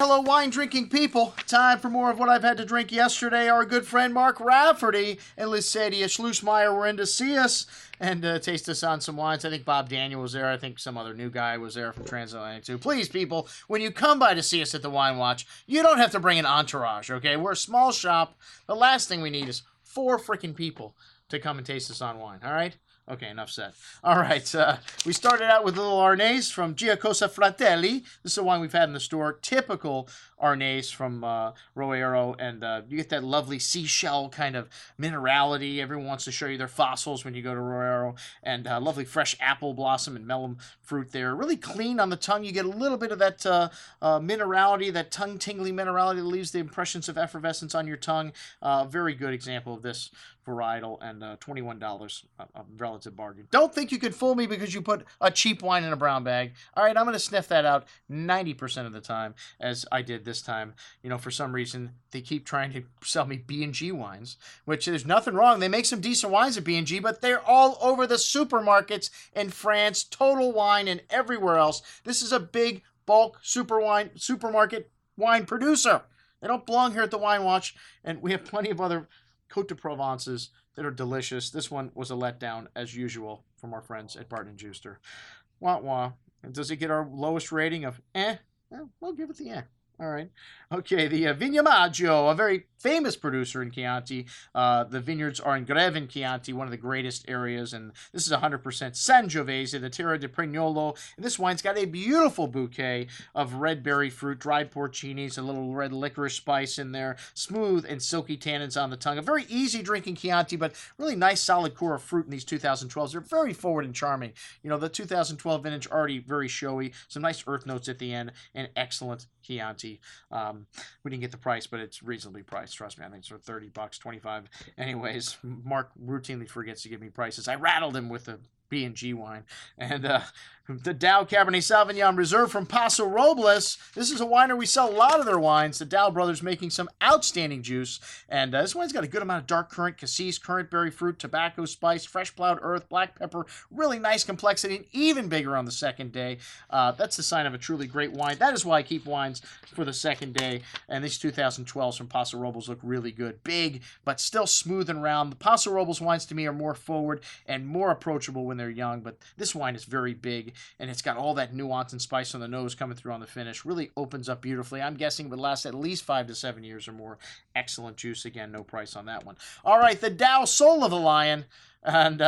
Hello, wine-drinking people. Time for more of what I've had to drink yesterday. Our good friend Mark Rafferty and Lysadia Schlusmeyer were in to see us and taste us on some wines. I think Bob Daniel was there. I think some other new guy was there from Transatlantic too. Please, people, when you come by to see us at the Wine Watch, you don't have to bring an entourage, okay? We're a small shop. The last thing we need is 4 freaking people to come and taste us on wine, all right? Okay, enough said. All right, we started out with a little Arnese from Giacosa Frateli. This is a wine we've had in the store. Typical Arnese from Roero, and you get that lovely seashell kind of minerality. Everyone wants to show you their fossils when you go to Roero, and lovely fresh apple blossom and melon fruit there. Really clean on the tongue. You get a little bit of that minerality, that tongue-tingling minerality that leaves the impressions of effervescence on your tongue. Very good example of this varietal, and $21, a relative bargain. Don't think you can fool me because you put a cheap wine in a brown bag. All right, I'm going to sniff that out 90% of the time, as I did this time. You know, for some reason, they keep trying to sell me B&G wines, which there's nothing wrong. They make some decent wines at B&G, but they're all over the supermarkets in France, Total Wine, and everywhere else. This is a big bulk supermarket wine producer. They don't belong here at the Wine Watch, and we have plenty of other Côte de Provences that are delicious. This one was a letdown, as usual, from our friends at Barton & Juster. Wah wah. And does it get our lowest rating of eh? Well, we'll give it the eh. All right. Okay, the Vignamaggi, a very famous producer in Chianti. The vineyards are in Greve in Chianti, one of the greatest areas, and this is 100% Sangiovese, the Terra di Pregnolo. And this wine's got a beautiful bouquet of red berry fruit, dried porcinis, a little red licorice spice in there, smooth and silky tannins on the tongue. A very easy drinking Chianti, but really nice solid core of fruit in these 2012s. They're very forward and charming. You know, the 2012 vintage already very showy, some nice earth notes at the end, and excellent Chianti. We didn't get the price, but it's reasonably priced. Trust me, I think it's for $30, 25. Anyways, Mark routinely forgets to give me prices. I rattled him with the B&G wine. And the Daou Cabernet Sauvignon Reserve from Paso Robles. This is a winery. We sell a lot of their wines. The Daou brothers making some outstanding juice. And this wine's got a good amount of dark currant, cassis, currant berry fruit, tobacco spice, fresh plowed earth, black pepper. Really nice complexity, and even bigger on the second day. That's the sign of a truly great wine. That is why I keep wines for the second day. And these 2012s from Paso Robles look really good. Big, but still smooth and round. The Paso Robles wines, to me, are more forward and more approachable when they're young. But this wine is very big, and it's got all that nuance and spice on the nose coming through on the finish. Really opens up beautifully. I'm guessing it would last at least 5 to 7 years or more. Excellent juice. Again, no price on that one. All right, the Daou Soul of the Lion. And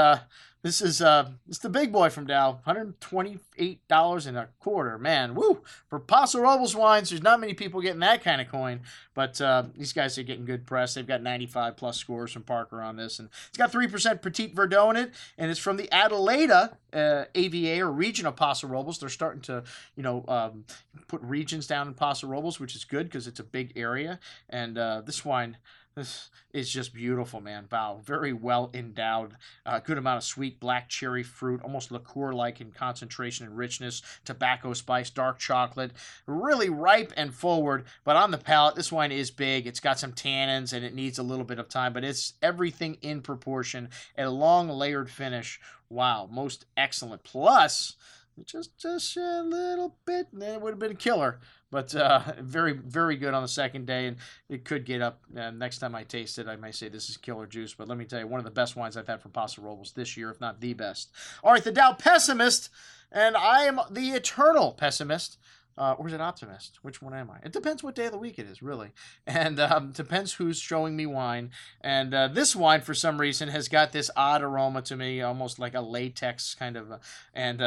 this is it's the big boy from Daou, $128.25. Man, woo! For Paso Robles wines, there's not many people getting that kind of coin, but these guys are getting good press. They've got 95 plus scores from Parker on this, and it's got 3% Petit Verdot in it, and it's from the Adelaida AVA or region of Paso Robles. They're starting to, you know, put regions down in Paso Robles, which is good because it's a big area, and this wine. This is just beautiful, man. Wow, very well endowed. Good amount of sweet black cherry fruit, almost liqueur-like in concentration and richness. Tobacco spice, dark chocolate. Really ripe and forward, but on the palate, this wine is big. It's got some tannins, and it needs a little bit of time, but it's everything in proportion. A long layered finish. Wow, most excellent. Plus, just a little bit, and it would have been a killer. But very, very good on the second day, and it could get up. Next time I taste it, I may say this is killer juice. But let me tell you, one of the best wines I've had from Paso Robles this year, if not the best. All right, the Daou Pessimist, and I am the eternal pessimist. Or is it optimist? Which one am I? It depends what day of the week it is, really. And depends who's showing me wine. And this wine, for some reason, has got this odd aroma to me, almost like a latex kind of. And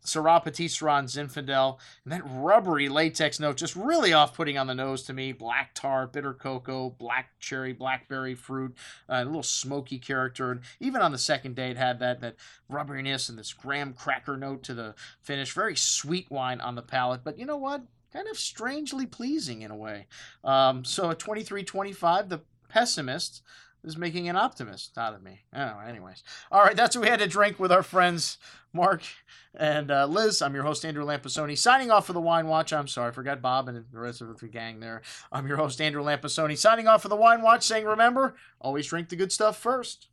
Syrah Petit Syrah and Zinfandel. And that rubbery latex note, just really off-putting on the nose to me. Black tar, bitter cocoa, black cherry, blackberry fruit, a little smoky character. And even on the second day, it had that rubberiness and this graham cracker note to the finish. Very sweet wine on the palate. But you know what? Kind of strangely pleasing in a way. So at 23.25, the pessimist is making an optimist out of me. Oh, anyways. All right, that's what we had to drink with our friends Mark and Liz. I'm your host, Andrew Lampasoni, signing off for the Wine Watch. I'm sorry, I forgot Bob and the rest of the gang there. I'm your host, Andrew Lampasoni, signing off for the Wine Watch, saying, remember, always drink the good stuff first.